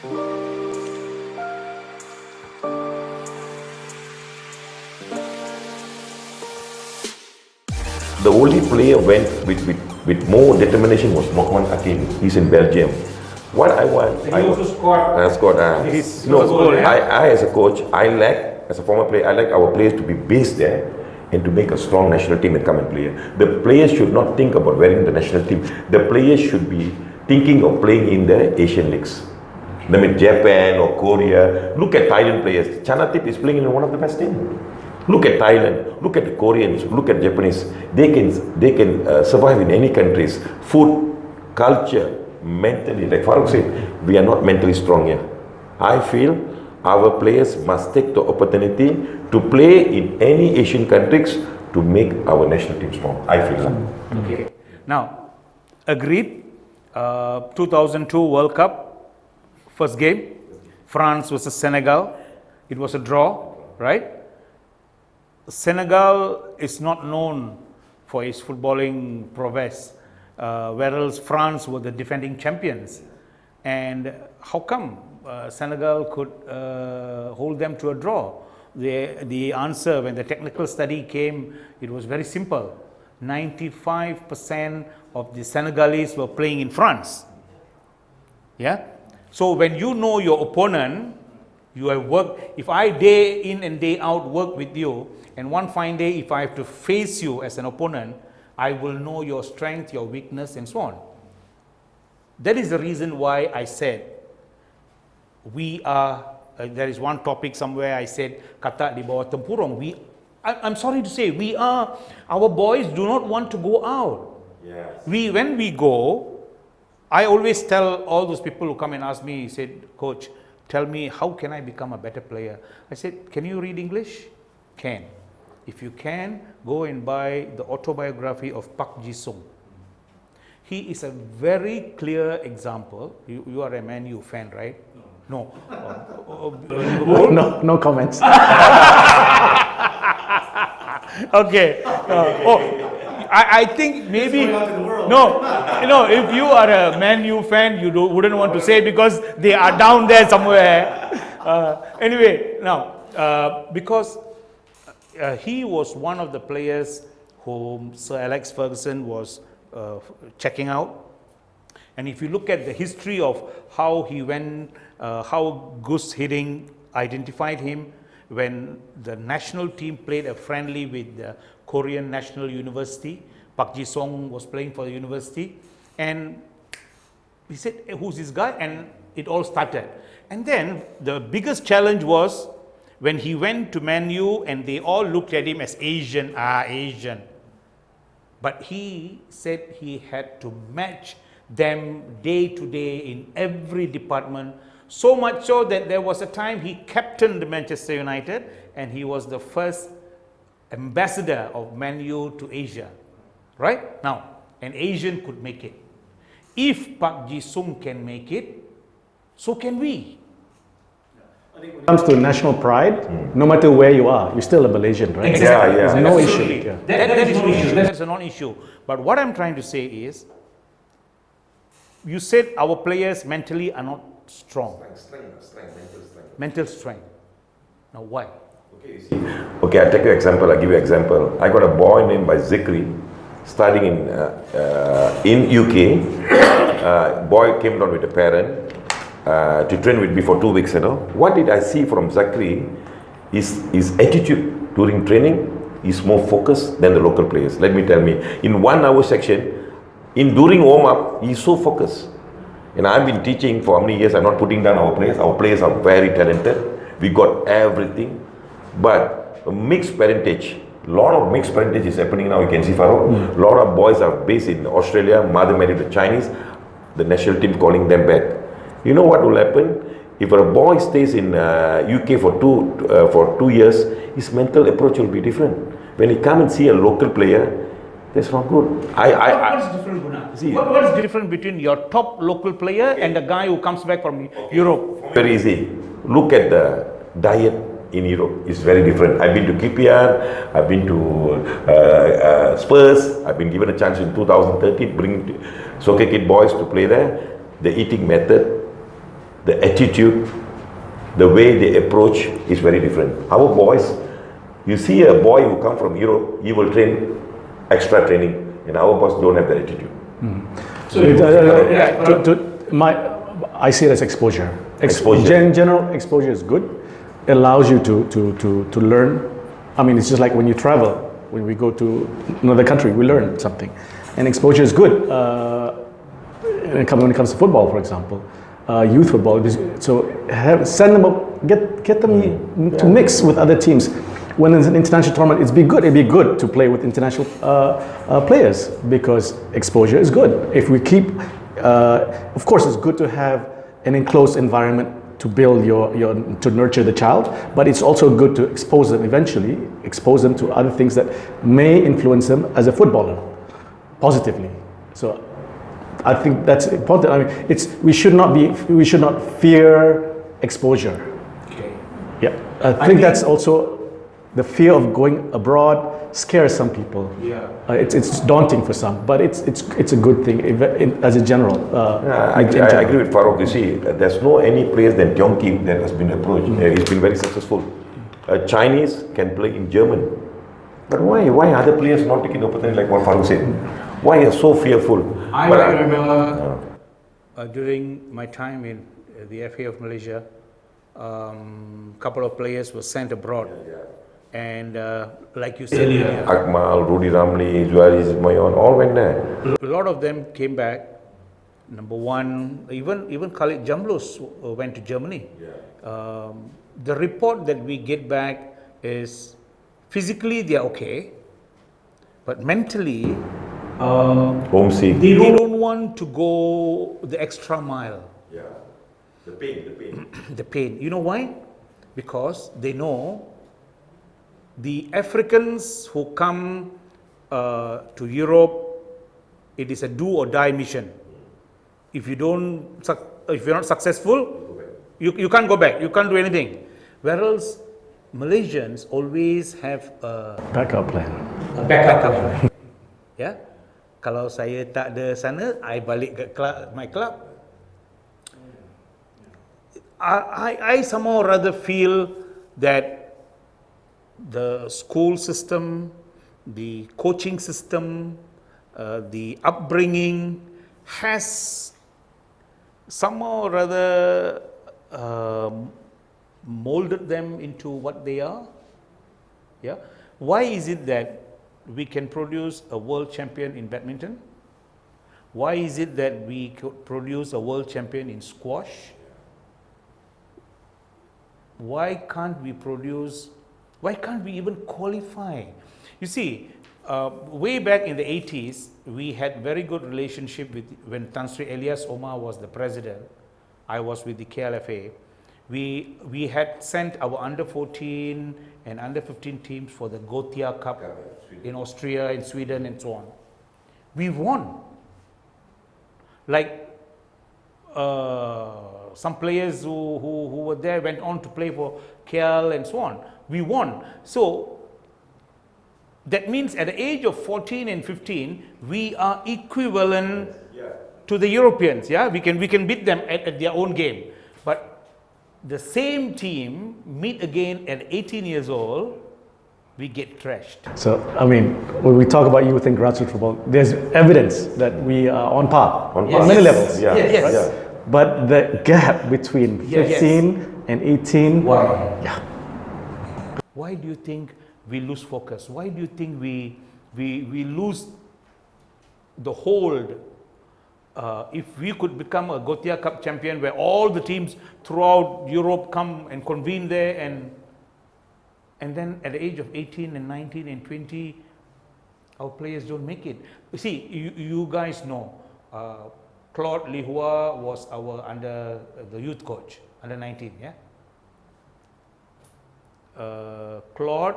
The only player went with more determination was Mohamed Hakim. He's in Belgium. What I want, And he also scored. I as a coach, as a former player, I like our players to be based there and to make a strong national team and come and play. The players should not think about wearing the national team. The players should be thinking of playing in the Asian leagues. I mean, Japan or Korea. Look at Thailand players. Chanatip is playing in one of the best teams. Look at Thailand, look at the Koreans, look at Japanese. They can survive in any countries. Food, culture, mentally. Like Farouk said, we are not mentally strong here. I feel our players must take the opportunity to play in any Asian countries to make our national team strong. I feel that. Okay. Now, agreed. 2002 World Cup, first game, France versus Senegal. It was a draw, right? Senegal is not known for its footballing prowess, whereas France were the defending champions. And how come Senegal could hold them to a draw? The answer, when the technical study came, it was very simple. 95% of the Senegalese were playing in France. Yeah? So when you know your opponent, you have worked. If I day in and day out work with you, and one fine day, if I have to face you as an opponent, I will know your strength, your weakness, and so on. That is the reason why I said, we are, there is one topic somewhere I said, kata di bawah tempurung. I'm sorry to say, our boys do not want to go out. Yes. When we go, I always tell all those people who come and ask me, said, Coach, tell me, how can I become a better player? I said, can you read English? Can. If you can, go and buy the autobiography of Pak Ji-sung. He is a very clear example. You are a Man U fan, right? No. No comments. Okay. I think maybe no. If you are a Man U fan, you wouldn't want to say because they are down there somewhere. Anyway, now because he was one of the players whom Sir Alex Ferguson was checking out. And if you look at the history of how he went, how Gus Hiddink identified him when the national team played a friendly with the Korean National University. Pak Ji-sung was playing for the university. And he said, who's this guy? And it all started. And then the biggest challenge was when he went to Man U and they all looked at him as Asian, Asian. But he said he had to match them day to day in every department, so much so that there was a time he captained Manchester United and he was the first ambassador of Man U to Asia. Right? Now, an Asian could make it. If Pak Ji-sung can make it, so can we. When it comes to national pride, no matter where you are, you're still a Malaysian, right? Exactly. Yeah. There's no Absolutely. issue. Yeah. That is no issue. That's a non-issue. But what I'm trying to say is, you said our players mentally are not strong. Mental strength. Now why? Okay, I'll take you example. I'll give you example. I got a boy named by Zikri, studying in UK. Boy came down with a parent to train with me for 2 weeks. What did I see from Zikri? His attitude during training is more focused than the local players. Let me tell me, in 1 hour section, during warm up, he's so focused. And I've been teaching for how many years? I'm not putting down our players. Our players are very talented. We got everything. But a mixed parentage, a lot of mixed parentage is happening now. You can see Farouk. A lot of boys are based in Australia, mother married to Chinese. The national team calling them back. You know what will happen? If a boy stays in UK for 2 years, his mental approach will be different. When he come and see a local player, that's not good. What is different, Guna? What is different between your top local player and the guy who comes back from Europe? Very easy. Look at the diet in Europe. It's very different. I've been to KPR, I've been to Spurs, I've been given a chance in 2013 bring soccer kid boys to play there. The eating method the attitude, the way they approach is very different. Our boys, you see a boy who come from Europe, he will train extra training, and our boys don't have that attitude. I see it as exposure. Exposure. General exposure is good. It allows you to learn. I mean, it's just like when you travel. When we go to another country, we learn something, and exposure is good. When it comes to football, for example, youth football. So send them up, get them to mix with other teams. When it's an international tournament, it'd be good to play with international players because exposure is good. If we keep, of course, it's good to have an enclosed environment to build to nurture the child, but it's also good to expose them to other things that may influence them as a footballer positively. So I think that's important. I mean, we should not fear exposure. Okay. Yeah, I think that's also the fear of going abroad scares some people. Yeah. It's daunting for some, but it's a good thing as a general. I agree with Farouk. You see, there's no any place than Tiong Kim that has been approached. He's been very successful. Chinese can play in German, but why other players not taking the opportunity like what Farouk said? Why are so fearful? I remember during my time in the FA of Malaysia, couple of players were sent abroad. And like you said earlier, Akmal, Rudy Ramli, Juariz Mayon, all went there. a lot of them came back. Number one, even Khalid Jamlos went to Germany. The report that we get back is physically they are okay, but mentally Homesick. they don't want to go the extra mile. Yeah. The pain. The pain. You know why? Because they know the Africans who come to Europe, it is a do or die mission. If you're not successful, you can't go back. You can't do anything. Whereas Malaysians always have a Backup plan. backup plan. Yeah. Kalau saya tak ada sana, I balik ke my club. I somehow rather feel that the school system, the coaching system, the upbringing has somehow rather molded them into what they are. Yeah. Why is it that we can produce a world champion in badminton? Why is it that we could produce a world champion in squash? Why can't we even qualify? You see, way back in the 80s, we had very good relationship when Tan Sri Elias Omar was the president. I was with the KLFA. We had sent our under 14 and under 15 teams for the Gothia Cup in Austria, in Sweden, and so on. We won. Like some players who were there went on to play for KL and so on. We won. So that means at the age of 14 and 15, we are equivalent to the Europeans. Yeah, we can beat them at their own game. But the same team meet again at 18 years old, we get trashed. So, I mean, when we talk about youth and grassroots football, there's evidence that we are on par on many levels. Yeah. Yes. Yeah. But the gap between 15 and 18, Why do you think we lose focus? Why do you think we lose the hold? If we could become a Gothia Cup champion where all the teams throughout Europe come and convene there, and then at the age of 18 and 19 and 20, our players don't make it. You see, you guys know, Claude Lihua was our the youth coach, under 19, yeah? Claude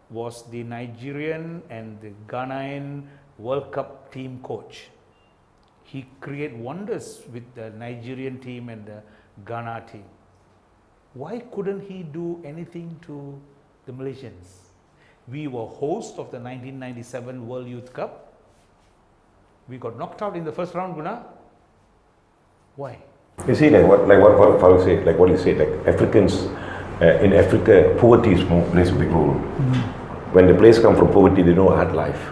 was the Nigerian and the Ghanaian World Cup team coach. He created wonders with the Nigerian team and the Ghana team. Why couldn't he do anything to the Malaysians? We were host of the 1997 World Youth Cup. We got knocked out in the first round, Guna. Why? You see, like what Farouk said, like what you said, like Africans in Africa, poverty plays a big role. When the players come from poverty, they know hard life.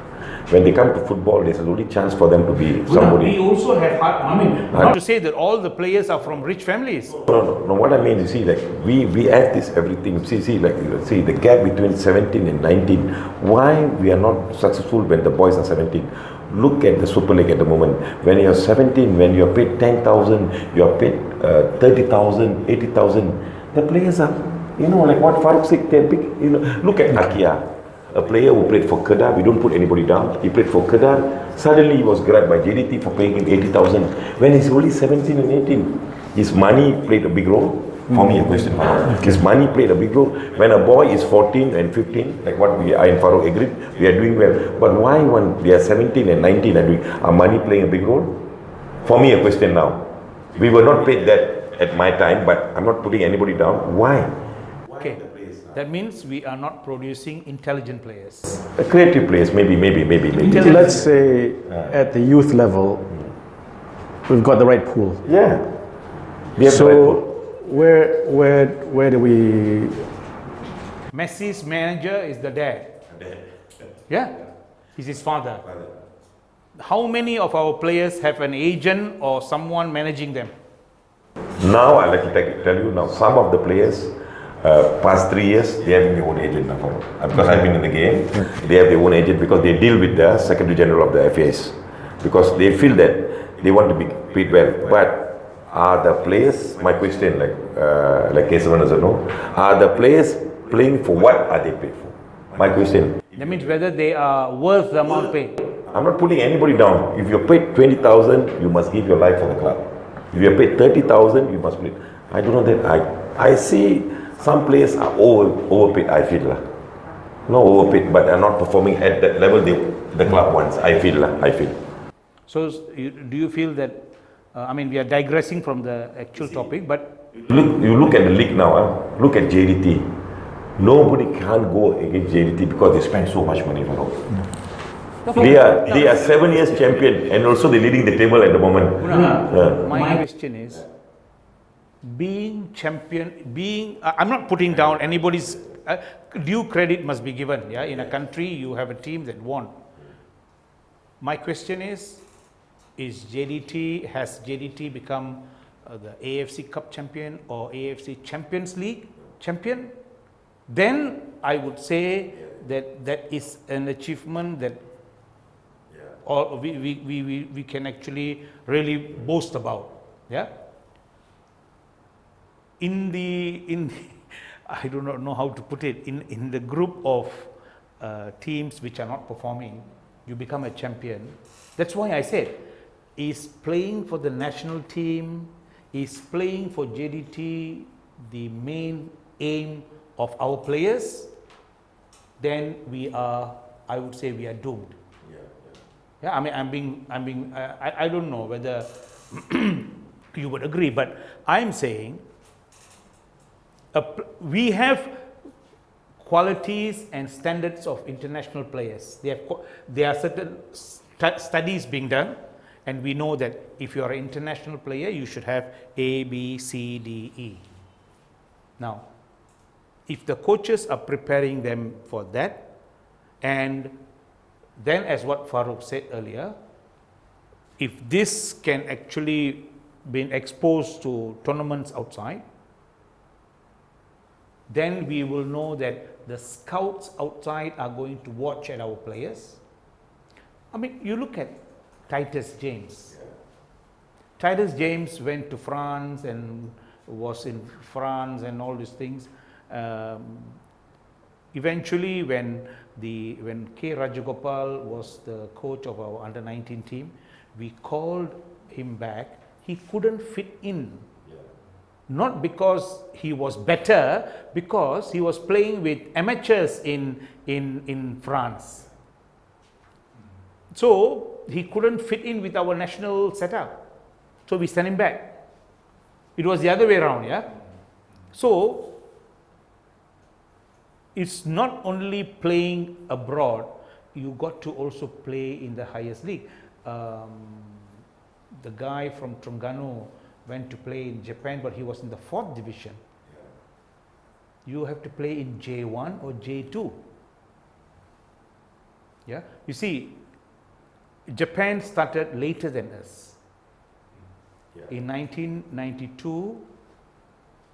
When they come to football, there's only chance for them to be somebody. We also have hard. I mean, not to say that all the players are from rich families. No. What I mean is, see, like we have this everything. See, the gap between 17 and 19. Why we are not successful when the boys are 17? Look at the Super League at the moment. When you're 17, when you're paid 10,000, you're paid 30,000, 80,000. The players are, like what Farouk said, they're big. Look at Akia, a player who played for Kedah. We don't put anybody down. He played for Kedah. Suddenly he was grabbed by JDT for paying him 80,000 when he's only 17 and 18. His money played a big role. For me, a question. His money played a big role. When a boy is 14 and 15, like what I and Farouk agreed, we are doing well. But why when we are 17 and 19 are doing, are money playing a big role? For me, a question now. We were not paid that at my time, but I'm not putting anybody down. Why? Okay. That means we are not producing intelligent players. Creative players, maybe. Let's say at the youth level, we've got the right pool. Yeah. We have the right pool. Where do we? Messi's manager is the dad. Yeah, he's his father. How many of our players have an agent or someone managing them? Now, I'd like to tell you now, some of the players, past 3 years, they have their own agent now. Because I've been in the game, they have their own agent because they deal with the Secretary General of the FAS. Because they feel that they want to be paid well. But are the players, my question, like K.GUNALAN doesn't know, are the players playing for what are they paid for? My question. That means whether they are worth the amount paid. I'm not putting anybody down. If you're paid 20,000, you must give your life for the club. If you're paid 30,000, you must play. I don't know that. I see some players are overpaid, I feel. Not overpaid, but are not performing at that level the club wants. I feel. So, do you feel that, we are digressing from the actual topic, but... You look at the league now, look at JDT. Nobody can go against JDT because they spend so much money. They are 7 years champion and also they're leading the table at the moment. My question is, being champion, I'm not putting down anybody's, due credit must be given. Yeah, in a country you have a team that won. My question is has JDT become the AFC Cup champion or AFC Champions League champion? Then I would say that is an achievement that or we can actually really boast about. Yeah. In the I do not know how to put it, in the group of teams which are not performing, you become a champion. That's why I said, is playing for the national team, is playing for JDT the main aim of our players, then I would say we are doomed. Yeah, I don't know whether you would agree, but I'm saying we have qualities and standards of international players. There are certain studies being done, and we know that if you are an international player, you should have A, B, C, D, E. Now, if the coaches are preparing them for that, and then as what Farouk said earlier, if this can actually be exposed to tournaments outside, then we will know that the scouts outside are going to watch at our players. You look at Titus James. Titus James went to France and was in France and all these things. Eventually, when K. Rajagopal was the coach of our under-19 team, we called him back. He couldn't fit in. Not because he was better, because he was playing with amateurs in France. So he couldn't fit in with our national setup. So we sent him back. It was the other way around, yeah? So it's not only playing abroad, you got to also play in the highest league. The guy from Terengganu, went to play in Japan, but he was in the 4th division. You have to play in J1 or J2. Yeah, you see, Japan started later than us. In 1992,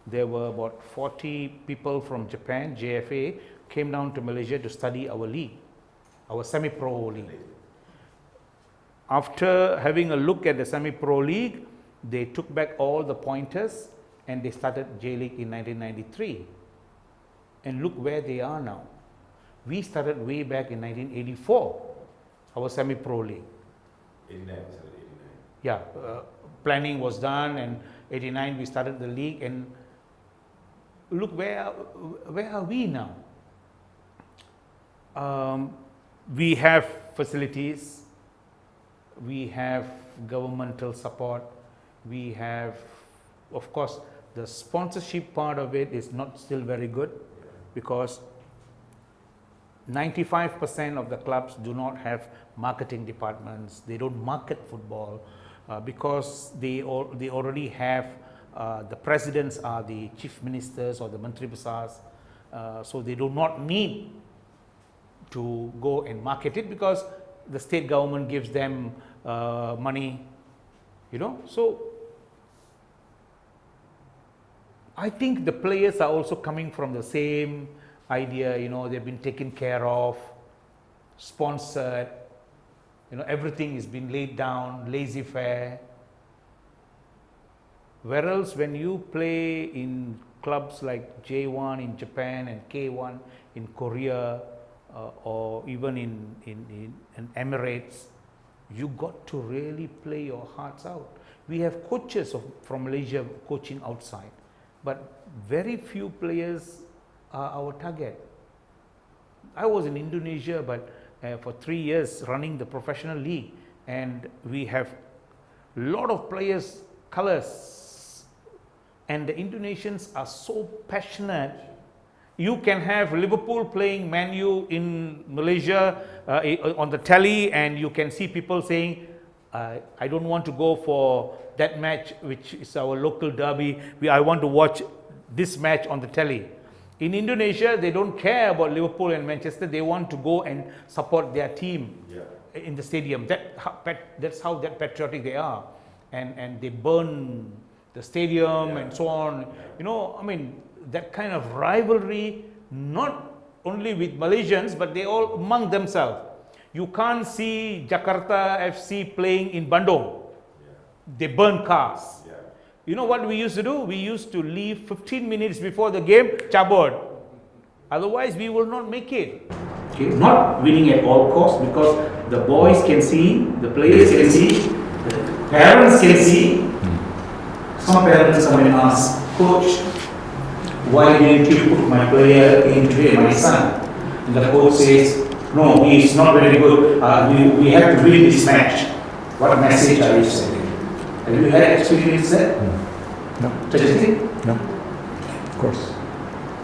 there were about 40 people from Japan, JFA, came down to Malaysia to study our league, our semi-pro league. After having a look at the semi-pro league, they took back all the pointers and they started J-League in 1993. And look where they are now. We started way back in 1984, our semi-pro league. 89. Yeah, planning was done, and 89 we started the league, and look where are we now? We have facilities, we have governmental support, we have, of course, the sponsorship part of it is not still very good, because 95% of the clubs do not have marketing departments. They don't market football because they already have the presidents are the chief ministers or the Menteri Besars, so they do not need to go and market it because the state government gives them money, you know. So I think the players are also coming from the same idea, you know, they've been taken care of, sponsored, you know, everything is being laid down, laissez-faire. Whereas when you play in clubs like J1 in Japan and K1 in Korea or even in Emirates, you got to really play your hearts out. We have coaches from Malaysia coaching outside, but very few players are our target. I was in Indonesia, but for 3 years running the professional league, and we have a lot of players, colors, and the Indonesians are so passionate. You can have Liverpool playing Man U in Malaysia on the telly, and you can see people saying, I don't want to go for that match, which is our local derby. I want to watch this match on the telly. In Indonesia, they don't care about Liverpool and Manchester. They want to go and support their team in the stadium. That's how that patriotic they are. And they burn the stadium and so on. You know, I mean, that kind of rivalry, not only with Malaysians, but they all among themselves. You can't see Jakarta FC playing in Bandung. They burn cars. You know what we used to do? We used to leave 15 minutes before the game, cabot. Otherwise, we will not make it. Okay, not winning at all costs, because the boys can see, the players can see, the parents can see. Some parents come and ask, Coach, why didn't you put my player in today, my son? And the coach says, no, he is not very good. We have to win this match. What message are you sending? Have you had experience that? No. Such a thing? No. Of course.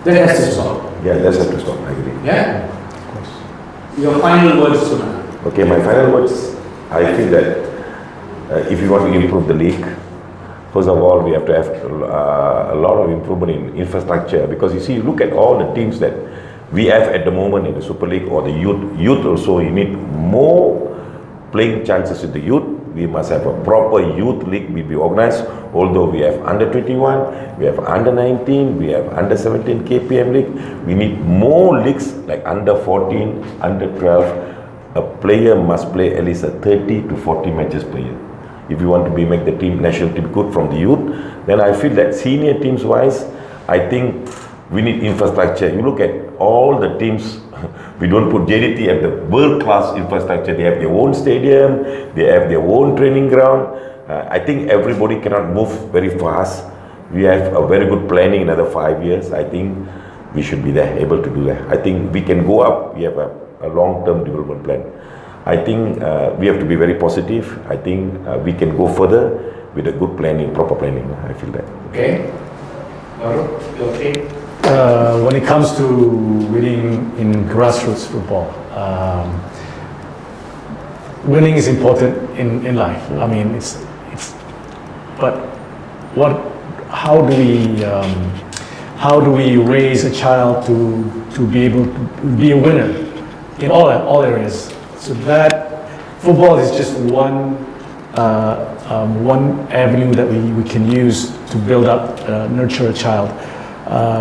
That has to stop. Yeah, that's have to stop, I agree. Yeah? Of course. Your final words, Suna. Okay, my final words, I feel that if you want to improve the league, first of all, we have to have a lot of improvement in infrastructure, because you see, look at all the teams that we have at the moment in the Super League or the youth also. You need more playing chances with the youth. We must have a proper youth league be organized, although we have under 21, we have under 19, we have under 17 KPM league. We need more leagues like under 14, under 12. A player must play at least 30 to 40 matches per year. If you want to make the team, national team good from the youth, then I feel that senior teams wise, I think we need infrastructure. You look at all the teams, we don't put JDT at the world-class infrastructure. They have their own stadium, they have their own training ground. I think everybody cannot move very fast. We have a very good planning in another 5 years. I think we should be there, able to do that. I think we can go up. We have a long-term development plan. I think we have to be very positive. I think we can go further with a good planning, proper planning. I feel that. Okay. Farouk, you okay? When it comes to winning in grassroots football, winning is important in life. I mean, but how do we raise a child to be able to be a winner in all areas? So that football is just one avenue that we can use to build up, nurture a child.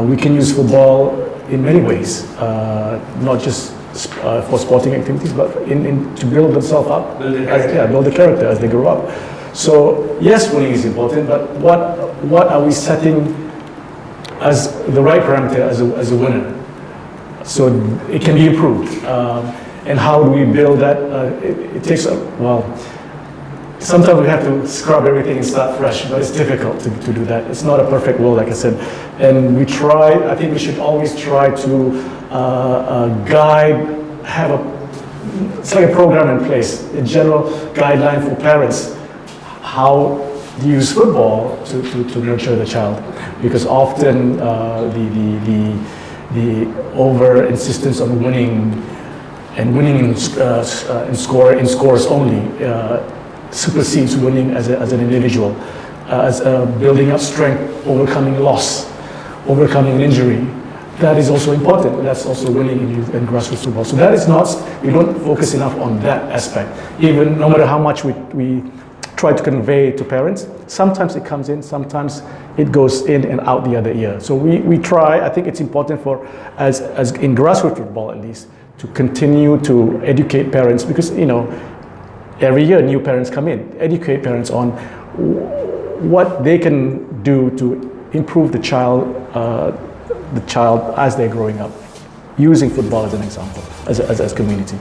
We can use football in many ways, not just for sporting activities, but to build themselves up, build the character as they grow up. So yes, winning is important, but what are we setting as the right parameter as a winner? So it can be improved. And how do we build that? It takes sometimes we have to scrub everything and start fresh, but it's difficult to do that. It's not a perfect world, like I said. And I think we should always try to it's like a program in place, a general guideline for parents, how to use football to nurture the child. Because often the over insistence on winning and winning in scores only supersedes winning as an individual, as building up strength, overcoming loss, overcoming injury. That is also important. That's also winning in youth and grassroots football. So that is not, we don't focus enough on that aspect. Even no matter how much we try to convey to parents, sometimes it comes in, sometimes it goes in and out the other ear. So we try, I think it's important for, as in grassroots football at least, to continue to educate parents, because every year new parents come in, educate parents on what they can do to improve the child as they're growing up, using football as an example, as a community.